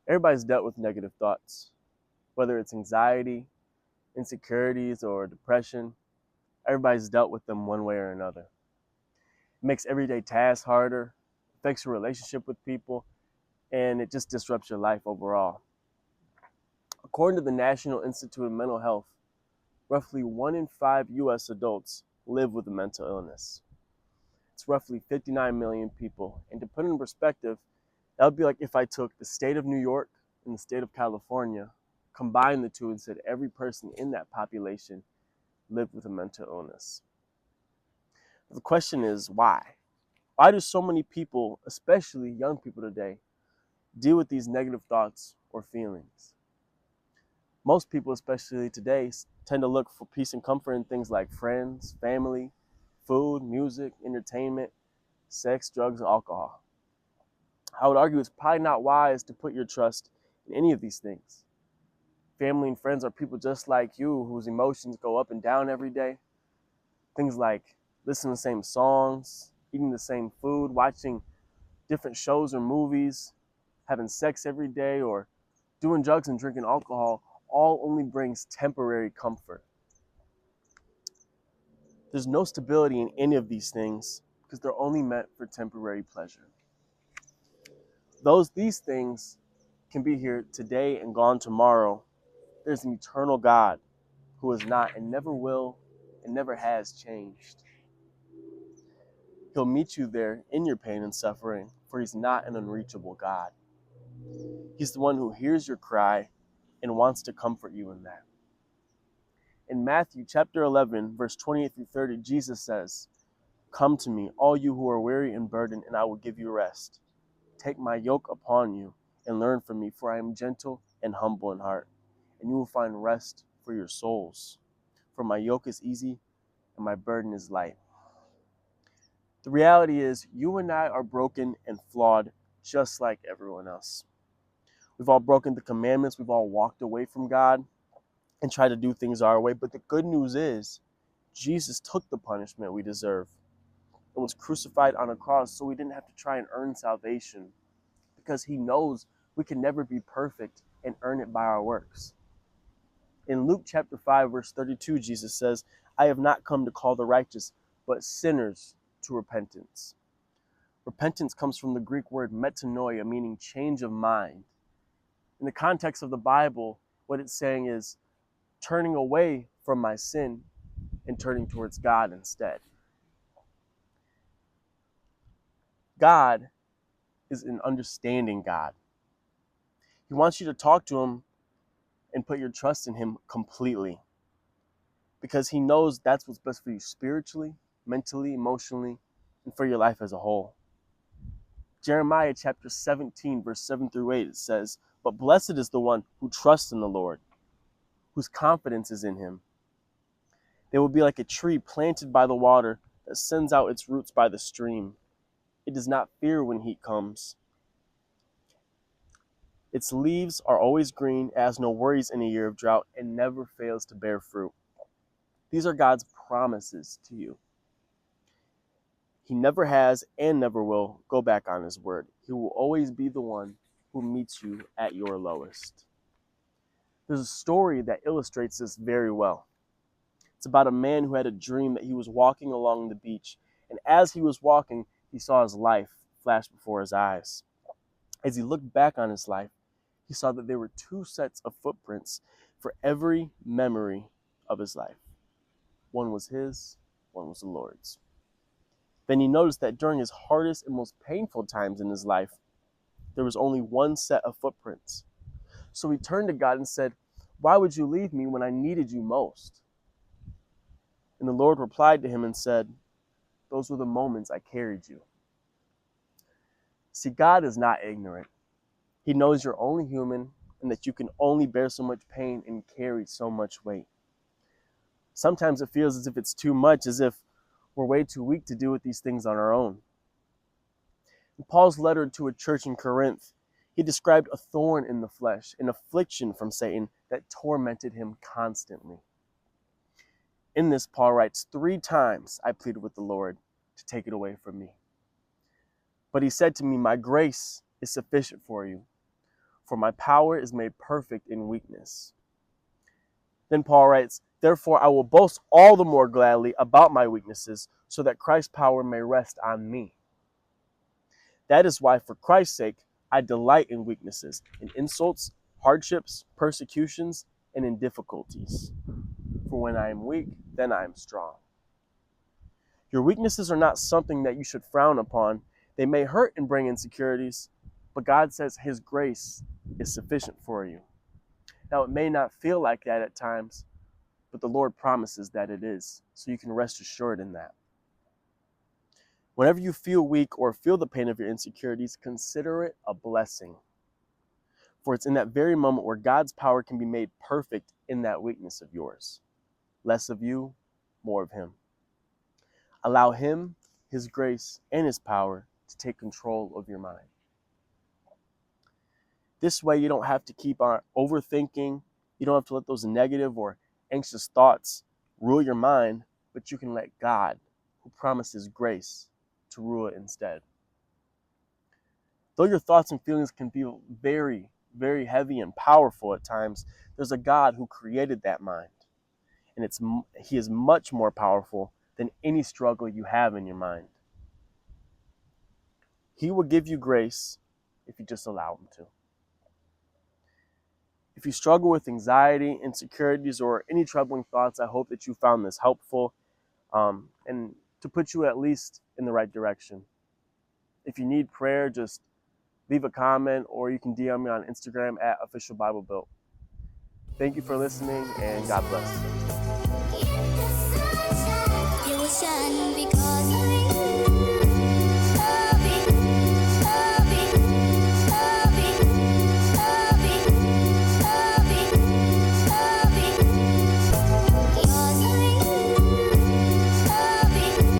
Everybody's dealt with negative thoughts, whether it's anxiety, insecurities, or depression. Everybody's dealt with them one way or another. It makes everyday tasks harder, affects your relationship with people, and it just disrupts your life overall. According to the National Institute of Mental Health, roughly 1 in 5 US adults live with a mental illness. It's roughly 59 million people. And to put it in perspective, that would be like if I took the state of New York and the state of California, combined the two and said every person in that population lived with a mental illness. The question is why? Why do so many people, especially young people today, deal with these negative thoughts or feelings? Most people, especially today, tend to look for peace and comfort in things like friends, family, food, music, entertainment, sex, drugs, and alcohol. I would argue it's probably not wise to put your trust in any of these things. Family and friends are people just like you whose emotions go up and down every day. Things like listening to the same songs, eating the same food, watching different shows or movies, having sex every day, or doing drugs and drinking alcohol all only brings temporary comfort. There's no stability in any of these things because they're only meant for temporary pleasure. These things can be here today and gone tomorrow. There's an eternal God who is not and never will and never has changed. He'll meet you there in your pain and suffering, for he's not an unreachable God. He's the one who hears your cry and wants to comfort you in that. In Matthew chapter 11, verse 28 through 30, Jesus says, "Come to me, all you who are weary and burdened, and I will give you rest. Take my yoke upon you and learn from me, for I am gentle and humble in heart, and you will find rest for your souls. For my yoke is easy and my burden is light." The reality is, you and I are broken and flawed just like everyone else. We've all broken the commandments, we've all walked away from God and tried to do things our way. But the good news is, Jesus took the punishment we deserve and was crucified on a cross so we didn't have to try and earn salvation, because he knows we can never be perfect and earn it by our works. In Luke chapter 5, verse 32, Jesus says, "I have not come to call the righteous, but sinners to repentance." Repentance comes from the Greek word metanoia, meaning change of mind. In the context of the Bible, what it's saying is turning away from my sin and turning towards God instead. God is an understanding God. He wants you to talk to him and put your trust in him completely, because he knows that's what's best for you spiritually, mentally, emotionally, and for your life as a whole. Jeremiah chapter 17, verse 7 through 8, it says, "But blessed is the one who trusts in the Lord, whose confidence is in him. They will be like a tree planted by the water that sends out its roots by the stream. It does not fear when heat comes. Its leaves are always green, it has no worries in a year of drought, and never fails to bear fruit." These are God's promises to you. He never has and never will go back on his word. He will always be the one who meets you at your lowest. There's a story that illustrates this very well. It's about a man who had a dream that he was walking along the beach, and as he was walking, he saw his life flash before his eyes. As he looked back on his life, he saw that there were 2 sets of footprints for every memory of his life. One was his, one was the Lord's. Then he noticed that during his hardest and most painful times in his life, there was only 1 set of footprints. So he turned to God and said, "Why would you leave me when I needed you most?" And the Lord replied to him and said, "Those were the moments I carried you." See, God is not ignorant. He knows you're only human and that you can only bear so much pain and carry so much weight. Sometimes it feels as if it's too much, as if we're way too weak to deal with these things on our own. In Paul's letter to a church in Corinth, he described a thorn in the flesh, an affliction from Satan that tormented him constantly. In this, Paul writes, "3 times I pleaded with the Lord to take it away from me. But he said to me, 'My grace is sufficient for you, For my power is made perfect in weakness. Then Paul writes, therefore I will boast all the more gladly about my weaknesses, so that Christ's power may rest on me. That is why, for Christ's sake, I delight in weaknesses, in insults, hardships, persecutions, and in difficulties. For when I am weak, then I am strong. Your weaknesses are not something that you should frown upon. They may hurt and bring insecurities, but God says His grace is sufficient for you. Now, it may not feel like that at times, but the Lord promises that it is, so you can rest assured in that. Whenever you feel weak or feel the pain of your insecurities, consider it a blessing. For it's in that very moment where God's power can be made perfect in that weakness of yours. Less of you, more of Him. Allow Him, His grace, and His power to take control of your mind. This way you don't have to keep on overthinking. You don't have to let those negative or anxious thoughts rule your mind, but you can let God, who promises grace, to rule it instead. Though your thoughts and feelings can feel very, very heavy and powerful at times, there's a God who created that mind. And He is much more powerful than any struggle you have in your mind. He will give you grace if you just allow Him to. If you struggle with anxiety, insecurities, or any troubling thoughts, I hope that you found this helpful and to put you at least in the right direction. If you need prayer, just leave a comment, or you can DM me on Instagram at officialbiblebuilt. Thank you for listening, and God bless.